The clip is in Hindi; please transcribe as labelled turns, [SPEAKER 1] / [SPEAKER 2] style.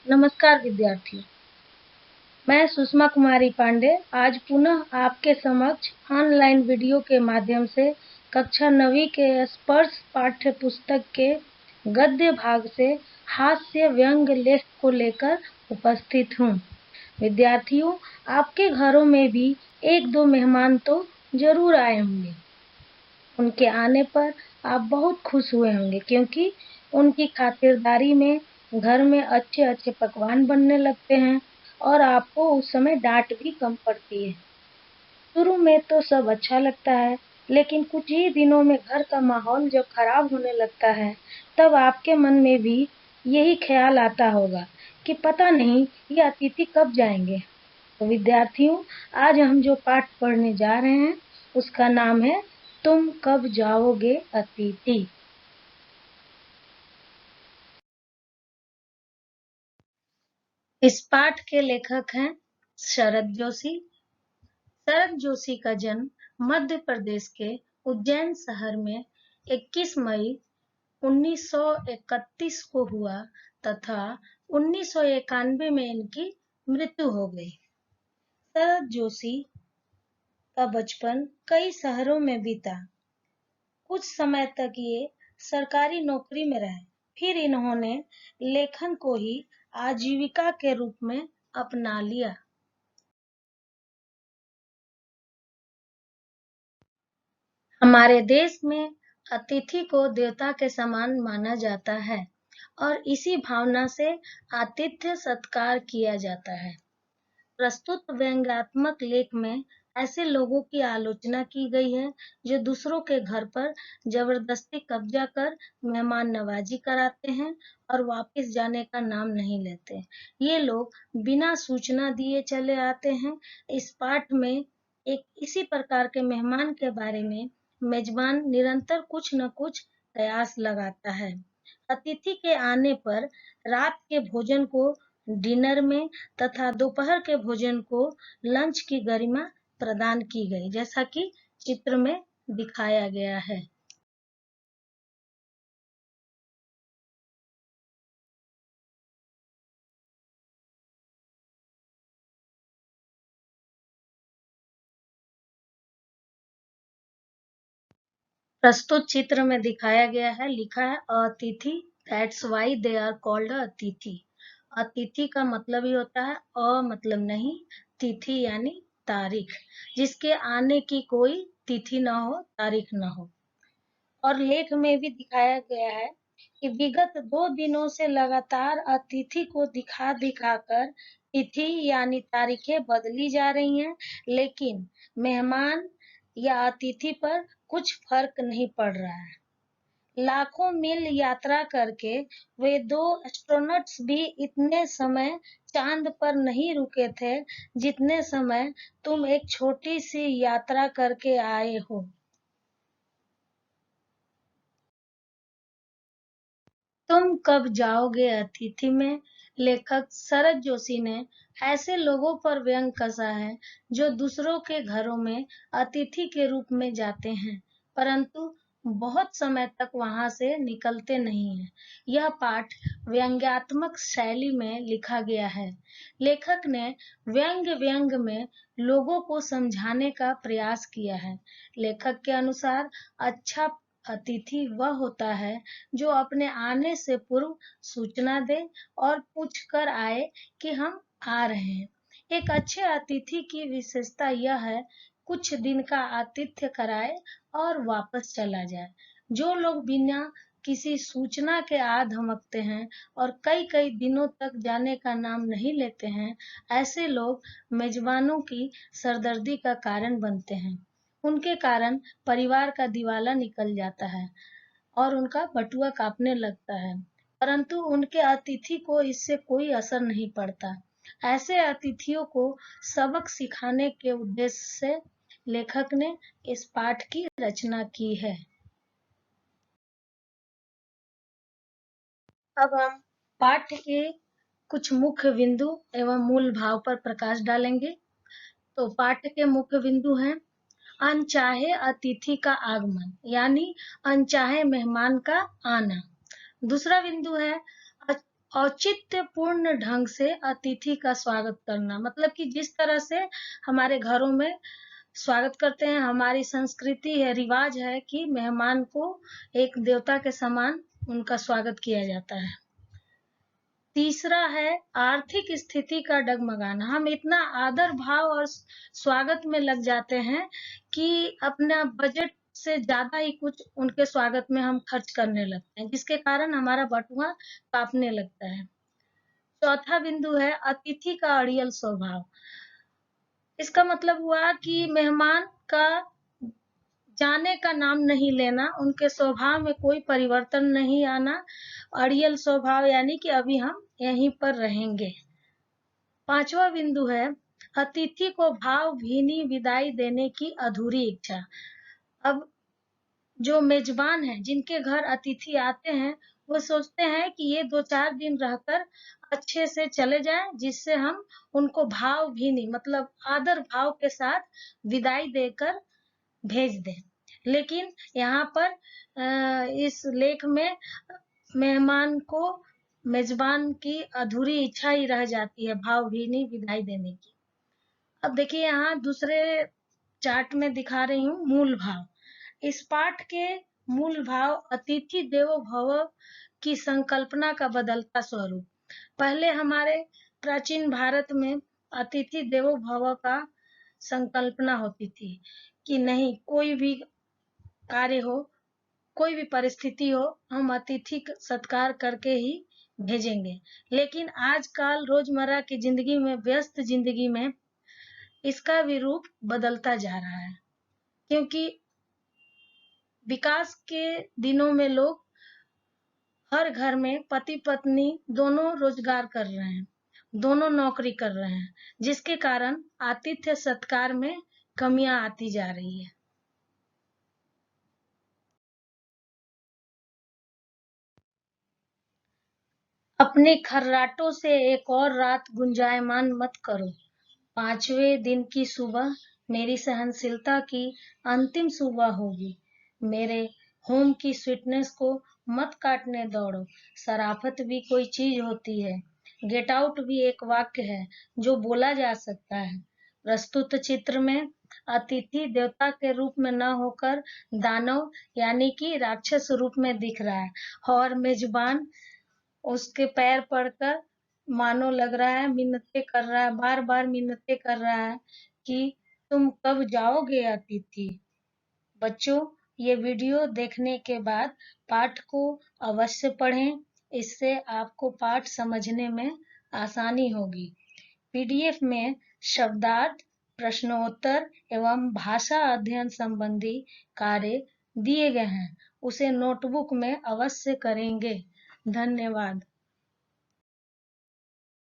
[SPEAKER 1] नमस्कार विद्यार्थियों, मैं सुषमा कुमारी पांडे आज पुनः आपके समक्ष ऑनलाइन वीडियो के माध्यम से कक्षा 9वीं के स्पर्श पाठ्य पुस्तक के गद्य भाग से हास्य व्यंग लेख को लेकर उपस्थित हूँ। विद्यार्थियों, आपके घरों में भी एक दो मेहमान तो जरूर आए होंगे। उनके आने पर आप बहुत खुश हुए होंगे क्योंकि उनकी खातिरदारी में घर में अच्छे अच्छे पकवान बनने लगते हैं और आपको उस समय डांट भी कम पड़ती है। शुरू में तो सब अच्छा लगता है, लेकिन कुछ ही दिनों में घर का माहौल जब खराब होने लगता है, तब आपके मन में भी यही ख्याल आता होगा कि पता नहीं ये अतिथि कब जाएंगे। तो विद्यार्थियों, आज हम जो पाठ पढ़ने जा रहे हैं उसका नाम है तुम कब जाओगे अतिथि। इस पाठ के लेखक हैं शरद जोशी। शरद जोशी का जन्म मध्य प्रदेश के उज्जैन शहर में 21 मई 1931 को हुआ तथा 1991 में इनकी मृत्यु हो गई। शरद जोशी का बचपन कई शहरों में बीता। कुछ समय तक ये सरकारी नौकरी में रहे, फिर इन्होंने लेखन को ही आजीविका के रूप में अपना लिया। हमारे देश में अतिथि को देवता के समान माना जाता है और इसी भावना से आतिथ्य सत्कार किया जाता है। प्रस्तुत व्यंग्यात्मक लेख में ऐसे लोगों की आलोचना की गई है जो दूसरों के घर पर जबरदस्ती कब्जा कर मेहमान नवाजी कराते हैं और वापस जाने का नाम नहीं लेते। ये लोग बिना सूचना दिए चले आते हैं। इस पाठ में एक इसी प्रकार के मेहमान के बारे में मेजबान निरंतर कुछ न कुछ कयास लगाता है। अतिथि के आने पर रात के भोजन को डिनर में तथा दोपहर के भोजन को लंच की गरिमा प्रदान की गई, जैसा कि चित्र में दिखाया गया है। प्रस्तुत चित्र में दिखाया गया है, लिखा है अतिथि, that's why they are called atithi. अतिथि का मतलब ही होता है अ मतलब नहीं, तिथि यानी तारीख, जिसके आने की कोई तिथि न हो, तारीख न हो। और लेख में भी दिखाया गया है कि विगत 2 दिनों से लगातार अतिथि को दिखा दिखाकर तिथि यानी तारीखें बदली जा रही हैं, लेकिन मेहमान या अतिथि पर कुछ फर्क नहीं पड़ रहा है। लाखों मील यात्रा करके वे 2 एस्ट्रोनॉट्स भी इतने समय चांद पर नहीं रुके थे जितने समय तुम एक छोटी सी यात्रा करके आए हो। तुम कब जाओगे अतिथि में लेखक शरद जोशी ने ऐसे लोगों पर व्यंग कसा है जो दूसरों के घरों में अतिथि के रूप में जाते हैं, परंतु बहुत समय तक वहां से निकलते नहीं हैं। यह पाठ व्यंग्यात्मक शैली में लिखा गया है। लेखक ने व्यंग में लोगों को समझाने का प्रयास किया है। लेखक के अनुसार अच्छा अतिथि वह होता है जो अपने आने से पूर्व सूचना दे और पूछ कर आए कि हम आ रहे हैं। एक अच्छे अतिथि की विशेषता यह है कुछ दिन का आतिथ्य कराए और वापस चला जाए। जो लोग बिना किसी सूचना के आ धमकते हैं और कई कई दिनों तक जाने का नाम नहीं लेते हैं, ऐसे लोग मेजबानों की सरदर्दी का कारण बनते हैं। उनके कारण परिवार का दिवाला निकल जाता है और उनका बटुआ कांपने लगता है, परंतु उनके अतिथि को इससे कोई असर नहीं पड़ता। ऐसे अतिथियों को सबक सिखाने के उद्देश्य से लेखक ने इस पाठ की रचना की है। अब हम पाठ के कुछ मुख्य बिंदु एवं मूल भाव पर प्रकाश डालेंगे। तो पाठ के मुख्य बिंदु हैं अनचाहे अतिथि का आगमन यानी अनचाहे मेहमान का आना। दूसरा बिंदु है औचित्यपूर्ण ढंग से अतिथि का स्वागत करना, मतलब कि जिस तरह से हमारे घरों में स्वागत करते हैं, हमारी संस्कृति है, रिवाज है कि मेहमान को एक देवता के समान उनका स्वागत किया जाता है। तीसरा है आर्थिक स्थिति का डगमगाना। हम इतना आदर भाव और स्वागत में लग जाते हैं कि अपना बजट से ज्यादा ही कुछ उनके स्वागत में हम खर्च करने लगते हैं, जिसके कारण हमारा बटुआ कांपने लगता है। चौथा बिंदु है अतिथि का अड़ियल स्वभाव। इसका मतलब हुआ कि मेहमान का जाने का नाम नहीं लेना, उनके स्वभाव में कोई परिवर्तन नहीं आना। अड़ियल स्वभाव यानी कि अभी हम यहीं पर रहेंगे। पांचवा बिंदु है अतिथि को भावभीनी विदाई देने की अधूरी इच्छा। अब जो मेजबान है, जिनके घर अतिथि आते हैं, वो सोचते हैं कि ये 2-4 दिन रहकर अच्छे से चले जाएं, जिससे हम उनको भावभीनी मतलब आदर भाव के साथ विदाई देकर भेज दें। लेकिन यहाँ पर इस लेख में मेहमान को मेजबान की अधूरी इच्छा ही रह जाती है भावभीनी विदाई देने की। अब देखिए यहाँ दूसरे चार्ट में दिखा रही हूँ मूल भाव। इस पाठ के मूल भाव अतिथि देवो भव की संकल्पना का बदलता स्वरूप। पहले हमारे प्राचीन भारत में अतिथि देवो भव का संकल्पना होती थी कि नहीं, कोई भी कार्य हो, कोई भी परिस्थिति हो, हम अतिथि सत्कार करके ही भेजेंगे। लेकिन आजकल रोजमर्रा की जिंदगी में, व्यस्त जिंदगी में इसका भी रूप बदलता जा रहा है, क्योंकि विकास के दिनों में लोग हर घर में पति पत्नी दोनों रोजगार कर रहे हैं, दोनों नौकरी कर रहे हैं, जिसके कारण आतिथ्य सत्कार में कमियां आती जा रही है। अपने खर्राटों से एक और रात गुंजायमान मत करो। 5वें दिन की सुबह मेरी सहनशीलता की अंतिम सुबह होगी। मेरे होम की स्वीटनेस को मत काटने दौड़ो। शराफत भी कोई चीज होती है। गेट आउट भी एक वाक्य है जो बोला जा सकता है। प्रस्तुत चित्र में अतिथि देवता के रूप में न होकर दानव यानी कि राक्षस रूप में दिख रहा है, और मेजबान उसके पैर पड़कर मानो लग रहा है मिन्नतें कर रहा है, बार बार मिन्नतें कर रहा है कि तुम कब जाओगे अतिथि। बच्चों, ये वीडियो देखने के बाद पाठ को अवश्य पढ़ें, इससे आपको पाठ समझने में आसानी होगी। पीडीएफ में शब्दार्थ, प्रश्नोत्तर एवं भाषा अध्ययन संबंधी कार्य दिए गए हैं, उसे नोटबुक में अवश्य करेंगे। धन्यवाद।